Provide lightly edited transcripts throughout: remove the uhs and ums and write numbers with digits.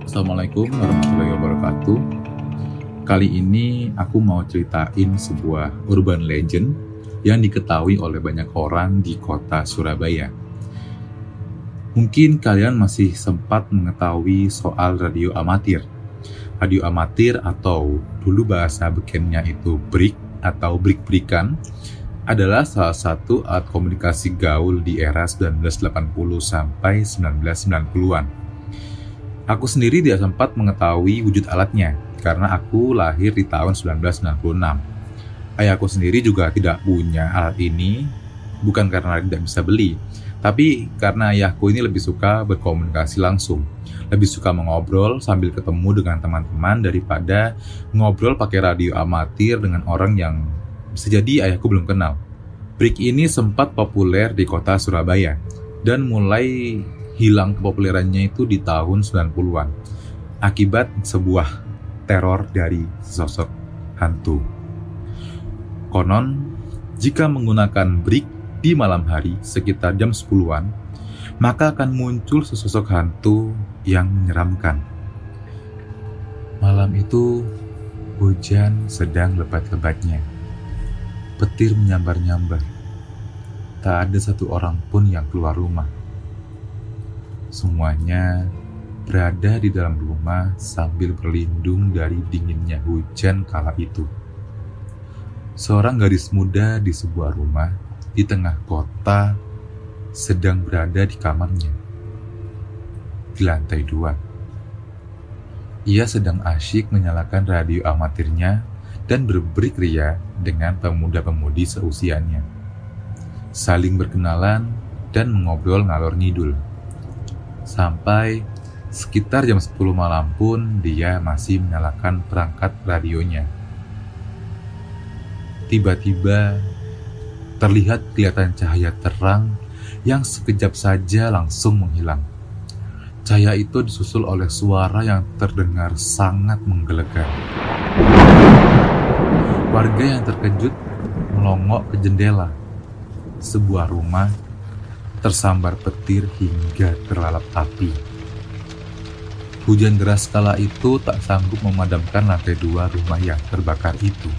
Assalamualaikum warahmatullahi wabarakatuh. Kali ini aku mau ceritain sebuah urban legend yang diketahui oleh banyak orang di kota Surabaya. Mungkin kalian masih sempat mengetahui soal radio amatir. Radio amatir atau dulu bahasa bekennya itu break atau break-breakan adalah salah satu alat komunikasi gaul di era 1980 sampai 1990-an. Aku sendiri tidak sempat mengetahui wujud alatnya, karena aku lahir di tahun 1996. Ayahku sendiri juga tidak punya alat ini, bukan karena tidak bisa beli, tapi karena ayahku ini lebih suka berkomunikasi langsung. Lebih suka mengobrol sambil ketemu dengan teman-teman daripada ngobrol pakai radio amatir dengan orang yang bisa jadi ayahku belum kenal. Break ini sempat populer di kota Surabaya, dan mulai hilang kepopulerannya itu di tahun 90-an akibat sebuah teror dari sosok hantu. Konon, jika menggunakan break di malam hari sekitar jam 10-an, maka akan muncul sesosok hantu yang menyeramkan. Malam itu, hujan sedang lebat-lebatnya. Petir menyambar-nyambar. Tak ada satu orang pun yang keluar rumah. Semuanya berada di dalam rumah sambil berlindung dari dinginnya hujan kala itu. Seorang gadis muda di sebuah rumah di tengah kota sedang berada di kamarnya, di lantai 2. Ia sedang asyik menyalakan radio amatirnya dan berbreak ria dengan pemuda-pemudi seusianya, saling berkenalan dan mengobrol ngalor ngidul. Sampai sekitar jam 10 malam pun dia masih menyalakan perangkat radionya. Tiba-tiba terlihat kelihatan cahaya terang yang sekejap saja langsung menghilang. Cahaya itu disusul oleh suara yang terdengar sangat menggelegar. Warga yang terkejut melongok ke jendela. Sebuah rumah tersambar petir hingga terlalap api. Hujan deras kala itu tak sanggup memadamkan lantai 2 rumah yang terbakar itu.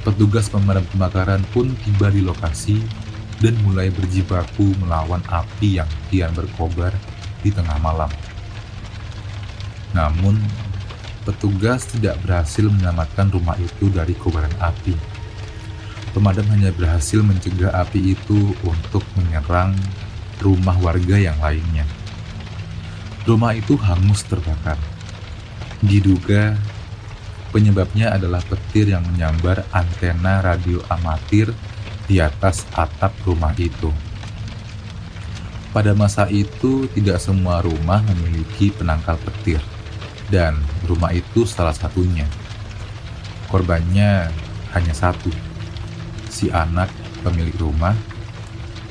Petugas pemadam kebakaran pun tiba di lokasi dan mulai berjibaku melawan api yang kian berkobar di tengah malam. Namun, petugas tidak berhasil menyelamatkan rumah itu dari kobaran api. Pemadam hanya berhasil mencegah api itu untuk menyerang rumah warga yang lainnya. Rumah itu hangus terbakar. Diduga penyebabnya adalah petir yang menyambar antena radio amatir di atas atap rumah itu. Pada masa itu tidak semua rumah memiliki penangkal petir, dan rumah itu salah satunya. Korbannya hanya satu, si anak pemilik rumah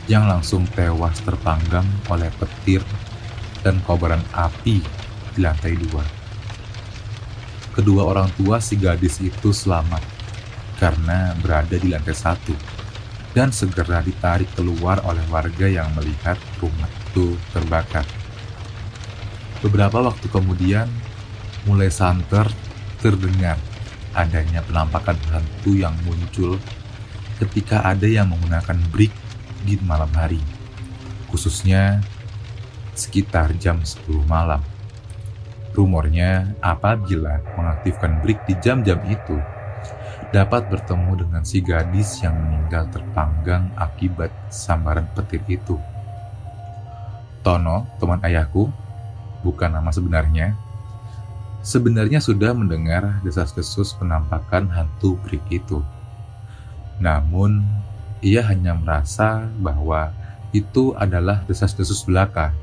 yang langsung tewas terpanggang oleh petir dan kobaran api di lantai 2. Kedua orang tua si gadis itu selamat karena berada di lantai 1 dan segera ditarik keluar oleh warga yang melihat rumah itu terbakar. Beberapa waktu kemudian mulai santer terdengar adanya penampakan hantu yang muncul ketika ada yang menggunakan break di malam hari, khususnya sekitar jam 10 malam. Rumornya apabila mengaktifkan break di jam-jam itu, dapat bertemu dengan si gadis yang meninggal terpanggang akibat sambaran petir itu. Tono, teman ayahku, bukan nama sebenarnya, sebenarnya sudah mendengar desas-desus penampakan hantu break itu. Namun, ia hanya merasa bahwa itu adalah desas-desus belaka.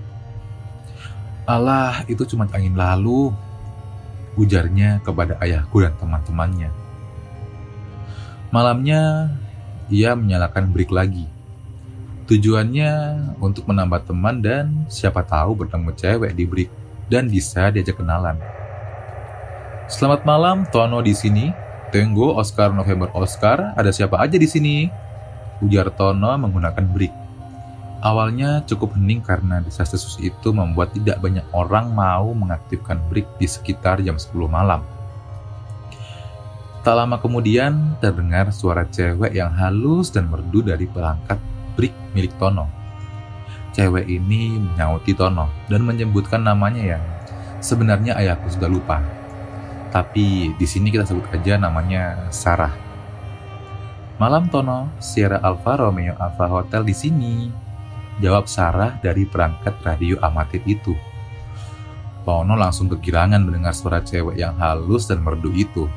"Alah, itu cuma angin lalu," ujarnya kepada ayahku dan teman-temannya. Malamnya, ia menyalakan break lagi. Tujuannya untuk menambah teman dan siapa tahu bertemu cewek di break dan bisa diajak kenalan. "Selamat malam, Tono di sini. Tango Oscar November Oscar, ada siapa aja di sini?" ujar Tono menggunakan break. Awalnya cukup hening karena desas-desus itu membuat tidak banyak orang mau mengaktifkan BRIK di sekitar jam 10 malam. Tak lama kemudian terdengar suara cewek yang halus dan merdu dari perangkat BRIK milik Tono. Cewek ini menyauti Tono dan menyebutkan namanya yang sebenarnya ayahku sudah lupa. Tapi di sini kita sebut aja namanya Sarah. Malam Tono, Sierra Alfa Romeo Alfa Hotel di sini. Jawab Sarah dari perangkat radio amatir itu. Tono langsung kegirangan mendengar suara cewek yang halus dan merdu itu.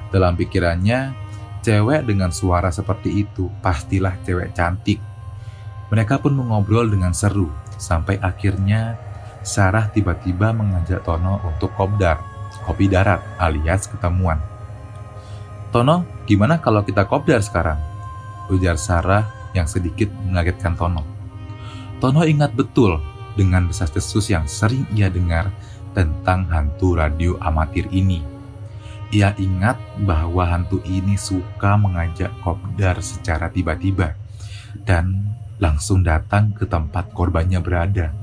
Dalam pikirannya, cewek dengan suara seperti itu pastilah cewek cantik. Mereka pun mengobrol dengan seru, sampai akhirnya Sarah tiba-tiba mengajak Tono untuk kopi darat alias ketemuan. Tono, gimana kalau kita kopdar sekarang? Ujar Sarah yang sedikit mengagetkan Tono. Tono ingat betul dengan desas-desus yang sering ia dengar tentang hantu radio amatir ini. Ia ingat bahwa hantu ini suka mengajak kopdar secara tiba-tiba dan langsung datang ke tempat korbannya berada.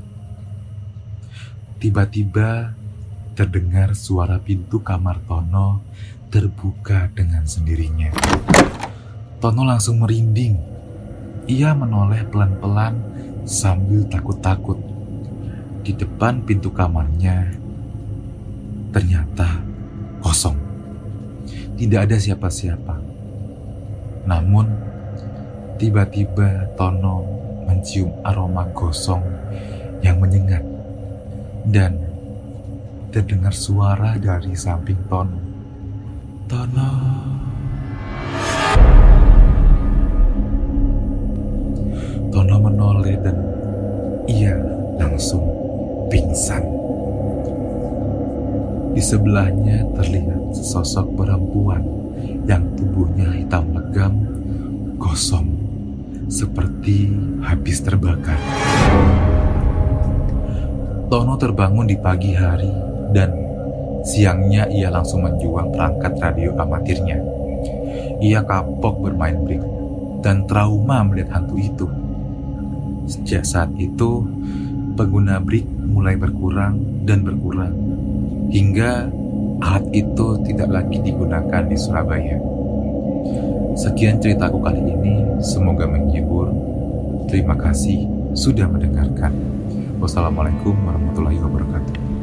Tiba-tiba terdengar suara pintu kamar Tono terbuka dengan sendirinya. Tono langsung merinding. Ia menoleh pelan-pelan sambil takut-takut. Di depan pintu kamarnya ternyata kosong. Tidak ada siapa-siapa. Namun tiba-tiba Tono mencium aroma gosong yang menyengat dan terdengar suara dari samping Tono. Tono. Tono menoleh dan ia langsung pingsan. Di sebelahnya terlihat sesosok perempuan yang tubuhnya hitam legam, kosong, seperti habis terbakar. Tono terbangun di pagi hari dan siangnya ia langsung menjual perangkat radio amatirnya. Ia kapok bermain BRIK dan trauma melihat hantu itu. Sejak saat itu, pengguna BRIK mulai berkurang dan berkurang, hingga alat itu tidak lagi digunakan di Surabaya. Sekian ceritaku kali ini, semoga menghibur. Terima kasih sudah mendengarkan. Wassalamualaikum warahmatullahi wabarakatuh.